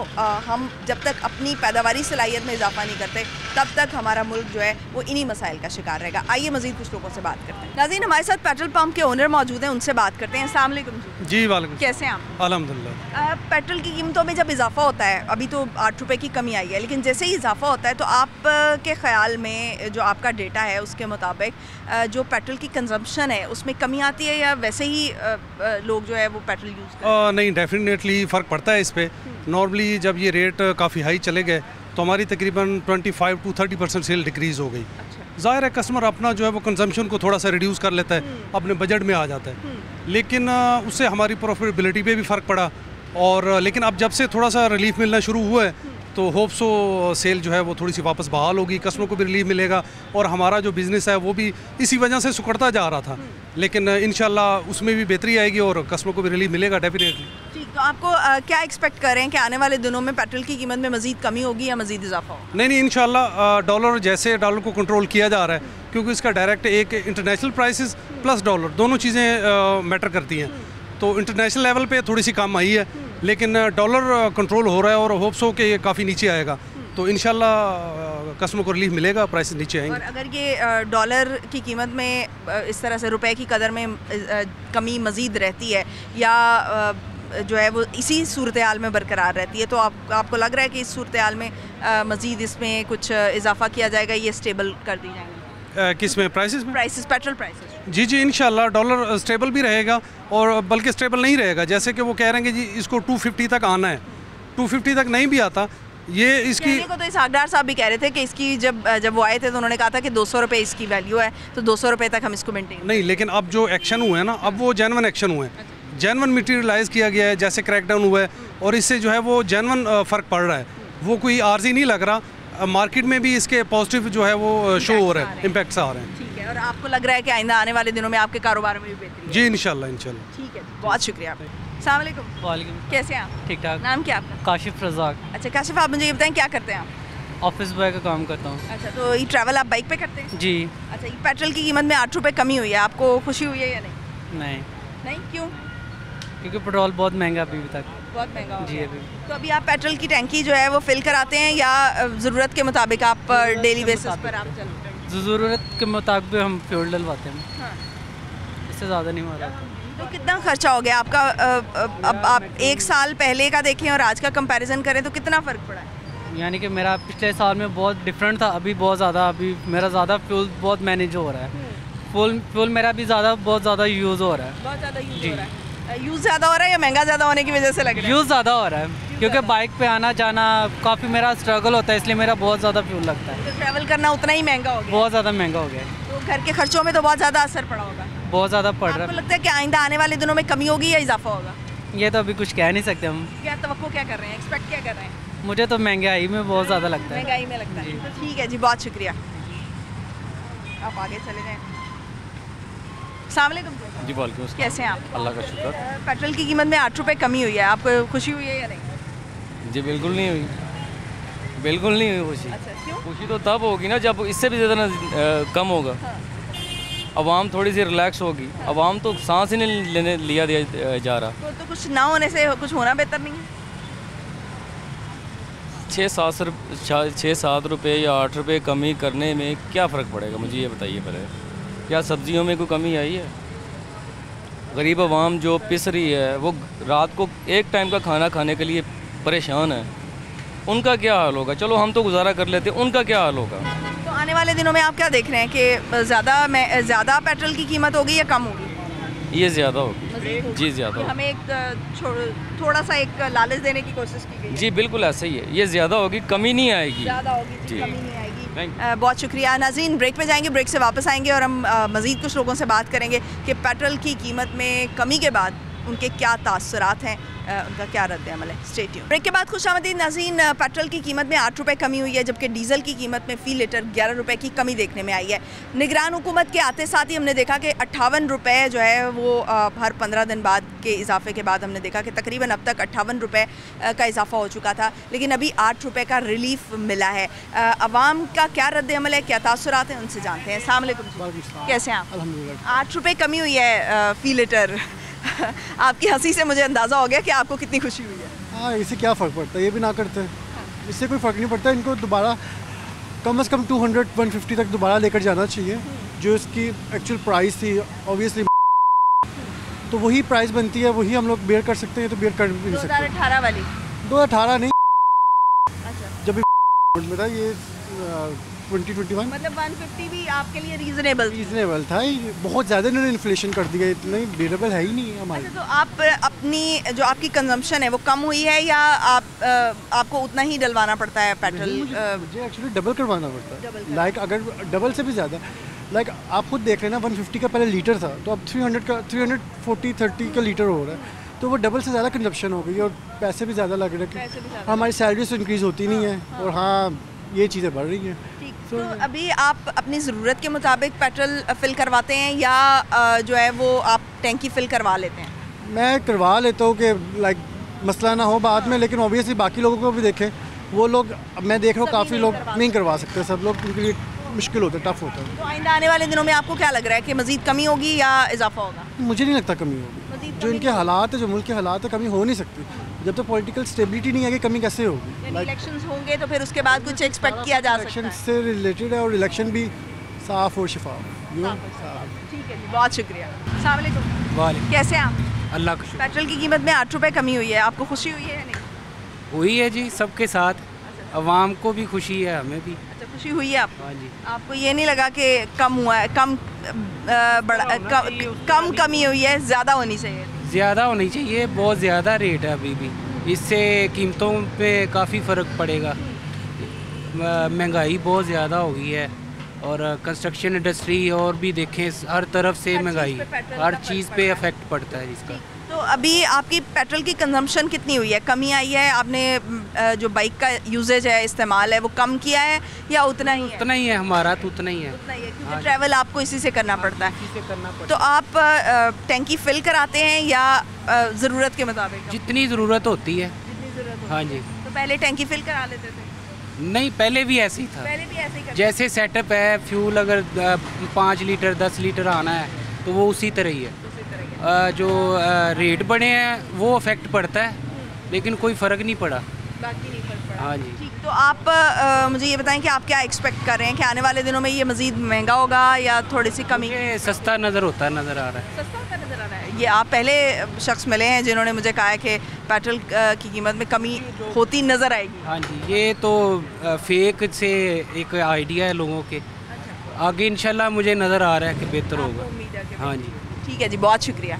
हम जब तक अपनी पैदावारी सलाहियत में इजाफा नहीं करते तब तक हमारा मुल्क जो है वो इन्हीं मसाइल का शिकार रहेगा। आइए मज़ीद कुछ लोगों से बात करते हैं। नाज़रीन, हमारे साथ पेट्रोल पंप के ओनर मौजूद हैं, उनसे बात करते हैं। अस्सलाम वालेकुम जी। वालेकुम। कैसे हैं आप? अल्हम्दुलिल्लाह। पेट्रोल की कीमतों में जब इजाफा होता है, अभी तो 8 रुपये की कमी आई है, लेकिन जैसे ही इजाफा होता है तो आप के ख़्याल में जो आपका डेटा है उसके मुताबिक जो पेट्रोल की कंजम्पशन है उसमें कमी आती है या वैसे ही लोग जो है वो पेट्रोल यूज़ करते हैं? नहीं, डेफिनेटली फ़र्क पड़ता है इस पर। नॉर्मली जब ये रेट काफ़ी हाई चले गए तो हमारी तकरीबन 25 to 30% सेल डिक्रीज़ हो गई। ज़ाहिर है कस्टमर अपना जो है वो कंजम्पशन को थोड़ा सा रिड्यूस कर लेता है, अपने बजट में आ जाता है, लेकिन उससे हमारी प्रॉफिटेबिलिटी पे भी फ़र्क पड़ा। और लेकिन अब जब से थोड़ा सा रिलीफ मिलना शुरू हुआ है तो होप सो सेल जो है वो थोड़ी सी वापस बहाल होगी, कस्टमर को भी रिलीफ मिलेगा और हमारा जो बिज़नेस है वो भी इसी वजह से सुकड़ता जा रहा था, लेकिन इंशाल्लाह उसमें भी बेहतरी आएगी और कस्टमर को भी रिलीफ मिलेगा डेफिनेटली। ठीक, तो आपको क्या एक्सपेक्ट कर रहे हैं कि आने वाले दिनों में पेट्रोल की कीमत में मज़ीद कमी होगी या मज़ीद इजाफा होगा? नहीं, इंशाल्लाह डॉलर जैसे डॉलर को कंट्रोल किया जा रहा है, क्योंकि इसका डायरेक्ट एक इंटरनेशनल प्राइसेस प्लस डॉलर दोनों चीज़ें मैटर करती हैं, तो इंटरनेशनल लेवल पे थोड़ी सी कम आई है, लेकिन डॉलर कंट्रोल हो रहा है और होप्स हो कि ये काफ़ी नीचे आएगा, तो इंशाल्लाह कस्टमर को रिलीफ मिलेगा, प्राइस नीचे आएंगे। और अगर ये डॉलर की कीमत में इस तरह से रुपए की कदर में कमी मज़ीद रहती है या जो है वो इसी सूरत हाल में बरकरार रहती है, तो आपको लग रहा है कि इस सूरत हाल में मज़ीद इसमें कुछ इजाफा किया जाएगा, ये स्टेबल कर दी जाएगी? किस में? प्राइसेस में? Prices, petrol prices. जी इंशाल्लाह डॉलर स्टेबल भी रहेगा और बल्कि स्टेबल नहीं रहेगा, जैसे कि वो कह रहे हैं कि जी इसको 250 तक आना है, 250 तक नहीं भी आता ये इसकी को तो इसहाकडार साहब भी कह रहे थे कि इसकी जब वो आए थे तो उन्होंने कहा था कि 200 रुपये इसकी वैल्यू है, तो 200 रुपये तक हम इसको मेंटेन नहीं, लेकिन अब जो एक्शन हुए हैं ना, अब वो जेन्युइन एक्शन हुए हैं, जेन्युइन मटीरियलाइज़ किया गया है, जैसे क्रैकडाउन हुआ है और इससे जो है वो जेन्युइन फ़र्क पड़ रहा है, वो कोई आर्जी नहीं लग रहा, मार्केट में भी इसके पॉजिटिव जो है वो शो हो रहा है, इम्पैक्ट्स आ रहे हैं। ठीक है, और आपको लग रहा है कि आइंदा आने वाले दिनों में आपके कारोबार में भी बेहतरी? जी इंशाल्लाह। ठीक है, बहुत शुक्रिया। अस्सलाम वालेकुम। वालेकुम। कैसे हैं आप? ठीक ठाक। नाम क्या आपका? काशिफ रज़ाक। अच्छा काशिफ, आप मुझे ये बताएं क्या करते हैं आप? ऑफिस बॉय का काम करता हूँ। अच्छा, तो ये ट्रैवल आप बाइक पे करते हैं? जी। अच्छा, ये पेट्रोल की कीमत में 8 रुपये कमी हुई है, आपको खुशी हुई है या नहीं? नहीं। क्यों? क्योंकि पेट्रोल बहुत महंगा अभी तक। बहुत महंगा हो जी गया। अभी। तो अभी आप पेट्रोल की टैंकी जो है वो फिल कराते हैं या ज़रूरत के मुताबिक आप डेली बेसिस पर आप चलते हैं? ज़रूरत के मुताबिक हम फ्यूल डलवाते हैं, हाँ। इससे ज़्यादा नहीं हो रहा। तो कितना खर्चा हो गया आपका? अब आप 1 साल पहले का देखें और आज का कंपैरिजन करें तो कितना फ़र्क पड़ा है? यानी कि मेरा पिछले साल में बहुत डिफरेंट था, अभी बहुत ज़्यादा, अभी मेरा ज़्यादा फ्यूल बहुत मैनेज हो रहा है। फ्यूल मेरा भी बहुत ज़्यादा यूज़ हो रहा है। बहुत ज़्यादा यूज़ हो रहा है। यूज़ ज़्यादा हो रहा है या महंगा ज़्यादा होने की वजह से लग रहा है? यूज़ ज़्यादा हो रहा है, क्योंकि बाइक पे आना जाना काफ़ी मेरा स्ट्रगल होता है, इसलिए मेरा बहुत ज़्यादा फ्यूल लगता है। तो ट्रैवल करना उतना ही महंगा हो गया? बहुत ज़्यादा महंगा हो गया है। तो घर के खर्चों में तो बहुत ज़्यादा असर पड़ा होगा? बहुत ज़्यादा पड़ रहा आपको लगता है कि आइंदा आने वाले दिनों में कमी होगी या इजाफा होगा? है। ये तो अभी कुछ कह नहीं सकते हम। क्या तवक्को क्या कर रहे हैं, एक्सपेक्ट क्या कर रहे हैं? मुझे तो महंगाई में बहुत ज़्यादा लगता है। महंगाई में लगता है। तो ठीक है जी, बहुत शुक्रिया। आप आगे चले जाएं। अस्सलाम वालेकुम जी, वालेकुम अस्सलाम। कैसे हैं आप? अल्लाह का शुक्र। पेट्रोल की कीमत में 8 रुपये कमी हुई है, आपको खुशी हुई है या नहीं? जी बिल्कुल नहीं हुई, बिल्कुल नहीं हुई खुशी। अच्छा, क्यों? खुशी तो तब होगी ना जब इससे भी ज़्यादा कम होगा। हाँ। आवाम थोड़ी सी रिलैक्स होगी। आवाम तो सांस ही नहीं लिया जा रहा। तो कुछ ना होने से कुछ होना बेहतर नहीं है? 6-7 रुपये या 8 रुपये कमी करने में क्या फ़र्क पड़ेगा, मुझे ये बताइए पहले। क्या सब्जियों में कोई कमी आई है? गरीब आवाम जो पिस रही है, वो रात को एक टाइम का खाना खाने के लिए परेशान है, उनका क्या हाल होगा? चलो हम तो गुजारा कर लेते, उनका क्या हाल होगा? तो आने वाले दिनों में आप क्या देख रहे हैं कि ज़्यादा पेट्रोल की कीमत होगी या कम होगी? ये ज़्यादा होगी जी, ज़्यादा होगी। हमें एक थोड़ा सा एक लालच देने की कोशिश की गई। जी बिल्कुल ऐसा ही है, ये ज़्यादा होगी, कमी नहीं आएगी। ज़्यादा होगी जी, कमी नहीं आएगी। बहुत शुक्रिया नाज़रीन, ब्रेक में जाएंगे, ब्रेक से वापस आएंगे और हम मज़ीद कुछ लोगों से बात करेंगे कि पेट्रोल की कीमत में कमी के बाद उनके क्या तासुरात हैं, उनका क्या रद्द अमल है। Stay tuned. ब्रेक के बाद खुशामदीद नाज़रीन, पेट्रोल की कीमत में 8 रुपये कमी हुई है, जबकि डीजल की कीमत में फ़ी लीटर 11 रुपये की कमी देखने में आई है। निगरान हुकूमत के आते साथ ही हमने देखा कि 58 रुपये जो है वो हर 15 दिन बाद के इजाफे के बाद हमने देखा कि तकरीबन अब तक 58 रुपये का इजाफा हो चुका था, लेकिन अभी 8 रुपये का रिलीफ मिला है। अवाम का क्या रद्द अमल है, क्या तासुरात हैं, उनसे जानते हैं। अस्सलाम वालेकुम, कैसे हैं आप? अल्हम्दुलिल्लाह। 8 रुपये कमी हुई है फ़ी लीटर। आपकी हंसी से मुझे अंदाज़ा हो गया कि आपको कितनी खुशी हुई है। हाँ, इससे क्या फ़र्क पड़ता है, ये भी ना करते, इससे कोई फ़र्क नहीं पड़ता। इनको दोबारा कम से कम 200-150 तक दोबारा लेकर जाना चाहिए, जो इसकी एक्चुअल प्राइस थी। ऑब्वियसली तो वही प्राइस बनती है, वही हम लोग बेयर कर सकते हैं, तो बेयर कर भी नहीं सकते। 2018 वाली? 2018 नहीं, अच्छा, जब में था ये 2021। मतलब 150 भी आपके लिए रीज़नेबल था। बहुत ज़्यादा इन्होंने इन्फ्लेशन कर दिया, इतना ही बेरेबल है ही नहीं हमारे। अच्छा, तो आप अपनी जो आपकी कंजम्पशन है वो कम हुई है या आपको उतना ही डलवाना पड़ता है पेट्रोल? मुझे एक्चुअली डबल करवाना पड़ता है। लाइक अगर डबल से भी ज़्यादा, लाइक आप खुद देख रहे हैं ना, 150 का पहले लीटर था, तो अब 340-30 का लीटर हो रहा है, तो वो डबल से ज़्यादा कंजप्शन हो गई और पैसे भी ज़्यादा लग रहे हैं। हमारी सैलरी तो इंक्रीज़ होती नहीं है, और हाँ ये चीज़ें बढ़ रही हैं। तो अभी आप अपनी ज़रूरत के मुताबिक पेट्रोल फिल करवाते हैं या जो है वो आप टैंकी फिल करवा लेते हैं? मैं करवा लेता हूँ कि लाइक मसला ना हो बाद में, लेकिन ऑब्वियसली बाकी लोगों को भी देखें, वो लोग, मैं देख रहा हूँ काफ़ी लोग नहीं करवा सकते, सब लोग, उनके लिए मुश्किल होता है, टफ होता है। तो आइंदा आने वाले दिनों में आपको क्या लग रहा है कि मज़ीद कमी होगी या इजाफा होगा? मुझे नहीं लगता कमी होगी। जो इनके हालात है, जो मुल्क के हालात है, कमी हो नहीं सकती। जब तक पॉलिटिकल स्टेबिलिटी नहीं आएगी, कमी कैसे होगी? इलेक्शंस होंगे तो फिर उसके बाद कुछ एक्सपेक्ट किया जा सकता है? इलेक्शन से रिलेटेड है, और इलेक्शन भी साफ और शफाफ। ठीक है जी, बहुत शुक्रिया। अस्सलाम वालेकुम। वालेकुम। कैसे हैं आप? अल्लाह का शुक्र। पेट्रोल की कीमत में 8 रुपये कमी हुई है, आपको खुशी हुई है या नहीं? हुई है जी, सबके साथ, अवाम को भी खुशी है, हमें भी। अच्छा, खुशी हुई है आपको? हाँ जी। आपको ये नहीं लगा कि कम हुआ है, कम कमी हुई है, ज़्यादा होनी चाहिए? ज़्यादा होनी चाहिए, बहुत ज़्यादा रेट है अभी भी, इससे कीमतों पे काफ़ी फ़र्क पड़ेगा। महंगाई बहुत ज़्यादा हो गई है, और कंस्ट्रक्शन इंडस्ट्री और भी देखें, हर तरफ से महंगाई, हर चीज़ पे इफ़ेक्ट पड़ता है इसका। तो अभी आपकी पेट्रोल की कंजम्पशन कितनी हुई है, कमी आई है? आपने जो बाइक का यूजेज है, इस्तेमाल है, वो कम किया है या उतना ही है? उतना ही है हमारा, तो उतना ही है, क्योंकि ट्रैवल आपको इसी से करना पड़ता है। तो आप टैंकी फिल कराते हैं या ज़रूरत के मुताबिक? जितनी ज़रूरत होती है। हाँ जी। तो पहले टैंकी फिल करा लेते थे? नहीं, पहले भी ऐसे ही था। पहले भी ऐसे ही जैसे सेटअप है, फ्यूल अगर 5 लीटर 10 लीटर आना है तो वो उसी तरह ही है। जो रेट बढ़े हैं वो अफेक्ट पड़ता है, लेकिन कोई फ़र्क नहीं पड़ा। बाकी नहीं फर्क पड़ा। हाँ जी। ठीक, तो आप मुझे ये बताएं कि आप क्या एक्सपेक्ट कर रहे हैं कि आने वाले दिनों में ये मज़ीद महंगा होगा या थोड़ी सी कमी? सस्ता नज़र आ रहा है। सस्ता होता नज़र आ रहा है। ये आप पहले शख्स मिले हैं जिन्होंने मुझे कहा है कि पेट्रोल की कीमत में कमी होती नज़र आएगी। हाँ जी, ये तो फेक से एक आइडिया है लोगों के। आगे इंशाल्लाह मुझे नज़र आ रहा है कि बेहतर होगा। हाँ जी, ठीक है जी, बहुत शुक्रिया।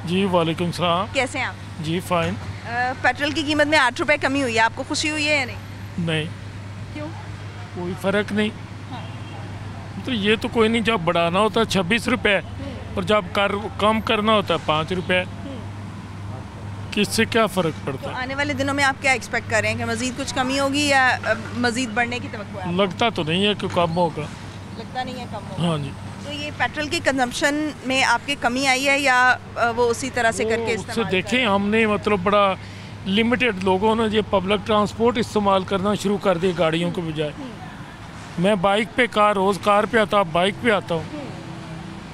जी वालेकुम सलाम। कैसे हैं आप? जी फाइन। पेट्रोल की कीमत में 8 रुपए कमी हुई है, आपको खुशी हुई है या नहीं? नहीं। क्यों? कोई फ़र्क नहीं। तो ये तो कोई नहीं, जब बढ़ाना होता है 26 रुपये और जब कम करना होता है 5 रुपये, किससे क्या फ़र्क पड़ता है? तो आने वाले दिनों में आप क्या एक्सपेक्ट कर रहे हैं कि मज़ीद कुछ कमी होगी या मज़ीद बढ़ने की तवक्कुह है? लगता तो नहीं है कि कम होगा। लगता नहीं है कम होगा। हाँ जी। तो ये पेट्रोल की कंजम्पशन में आपकी कमी आई है या वो उसी तरह से करके इस्तेमाल देखें हमने मतलब बड़ा लिमिटेड लोगों ने ये पब्लिक ट्रांसपोर्ट इस्तेमाल करना शुरू कर दिया गाड़ियों के बजाय। मैं बाइक पे रोज़ कार पे आता, बाइक पे आता हूँ।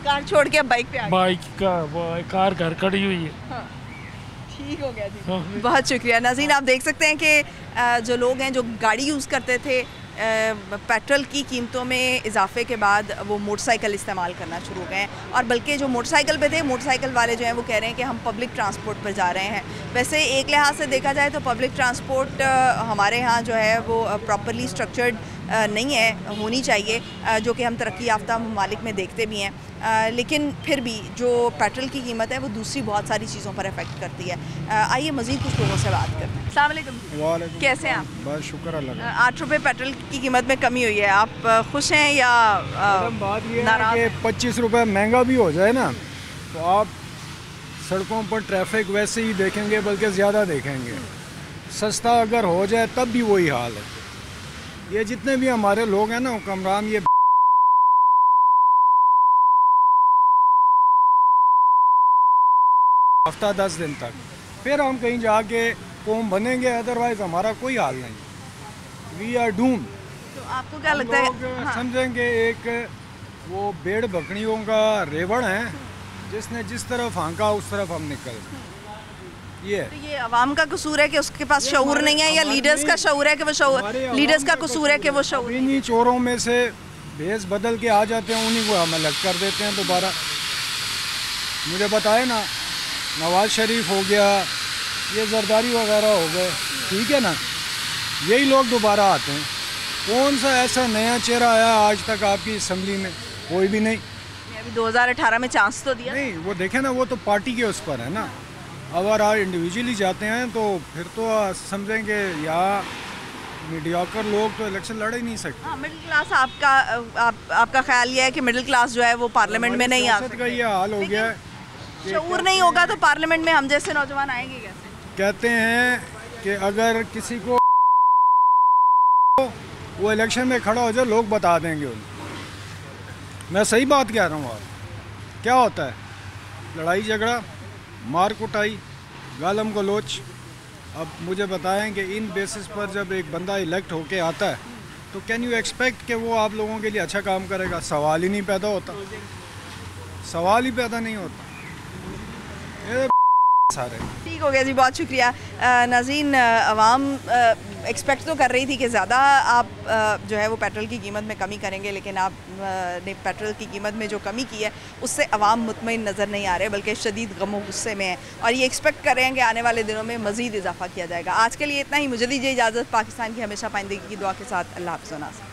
कार छोड़ के अब बाइक पे आ गए? बाइक का कार घर खड़ी हुई है। हाँ। ठीक हो गया जी, बहुत शुक्रिया। नाज़रीन, आप देख सकते हैं कि जो लोग हैं जो गाड़ी यूज़ करते थे पेट्रोल की कीमतों में इजाफे के बाद वो मोटरसाइकिल इस्तेमाल करना शुरू हो गए हैं, और बल्कि जो मोटरसाइकिल पे थे मोटरसाइकिल वाले जो हैं वो कह रहे हैं कि हम पब्लिक ट्रांसपोर्ट पर जा रहे हैं। वैसे एक लिहाज से देखा जाए तो पब्लिक ट्रांसपोर्ट हमारे यहाँ जो है वो प्रॉपरली स्ट्रक्चर्ड नहीं है, होनी चाहिए, जो कि हम तरक्की याफ्ता ममालिक में देखते भी हैं, लेकिन फिर भी जो पेट्रोल की कीमत है वो दूसरी बहुत सारी चीज़ों पर अफेक्ट करती है। आइए मज़ीद कुछ लोगों से बात करते हैं। अस्सलाम वालेकुम। कैसे हैं आप? बस शुक्र अल्लाह। 8 रुपये पेट्रोल की कीमत में कमी हुई है, आप खुश हैं या बात ये है कि 25 रुपये महंगा भी हो जाए ना तो आप सड़कों पर ट्रैफिक वैसे ही देखेंगे बल्कि ज़्यादा देखेंगे। सस्ता अगर हो जाए तब भी वही हाल है। ये जितने भी हमारे लोग हैं ना हुक्मरान, ये हफ्ता 10 दिन तक, फिर हम कहीं जाके कौम बनेंगे, अदरवाइज हमारा कोई हाल नहीं। We are doom. तो आपको क्या लगता है? हाँ। समझेंगे एक वो भेड़ बकरियों का रेवड़ है, जिसने जिस तरफ हाँका उस तरफ हम निकल। ये अवाम का कसूर है कि उसके पास शऊर नहीं है, या लीडर्स का शऊर है कि वो लीडर्स का कसूर है कि वो शऊर? इन्हीं चोरों में से भेस बदल के आ जाते हैं, उन्हीं को हम अलग कर देते हैं दोबारा। मुझे बताए ना, नवाज शरीफ हो गया, ये जरदारी वगैरह हो गए, ठीक है ना, यही लोग दोबारा आते हैं। कौन सा ऐसा नया चेहरा आया आज तक आपकी असम्बली में? कोई भी नहीं। अभी 2018 में चांस तो दिया नहीं, वो देखे ना, वो तो पार्टी के उस पर है ना। अगर आप इंडिविजुअली जाते हैं तो फिर तो समझेंगे या मीडियाकर लोग तो इलेक्शन लड़ ही नहीं सकते। हाँ, मिडिल क्लास आपका ख्याल ये है कि मिडिल क्लास जो है वो पार्लियामेंट में नहीं आ सकता? ये हाल हो गया है, शऊर नहीं होगा तो पार्लियामेंट में हम जैसे नौजवान आएंगे कैसे? कहते हैं कि अगर किसी को वो इलेक्शन में खड़ा हो जाए लोग बता देंगे उन्हें। मैं सही बात कह रहा हूँ। आप क्या होता है? लड़ाई झगड़ा, मार कुटाई, गालम गलोच। अब मुझे बताएं कि इन बेसिस पर जब एक बंदा इलेक्ट होके आता है तो कैन यू एक्सपेक्ट कि वो आप लोगों के लिए अच्छा काम करेगा? सवाल ही नहीं पैदा होता, सवाल ही पैदा नहीं होता। सारे ठीक हो गया जी, बहुत शुक्रिया। नाज़रीन, अवाम एक्सपेक्ट तो कर रही थी कि ज़्यादा आप जो है वो पेट्रोल की कीमत में कमी करेंगे, लेकिन आप ने पेट्रोल की कीमत में जो कमी की है उससे अवाम मुतमईन नज़र नहीं आ रहे, बल्कि शदीद गम गुस्से में है, और ये एक्सपेक्ट कर रहे हैं कि आने वाले दिनों में मज़ीद इजाफा किया जाएगा। आज के लिए इतना ही, मुझे दीजिए इजाज़त। पाकिस्तान की हमेशा पाइंदगी की दुआ के साथ, अल्लाह हाफ़िज़।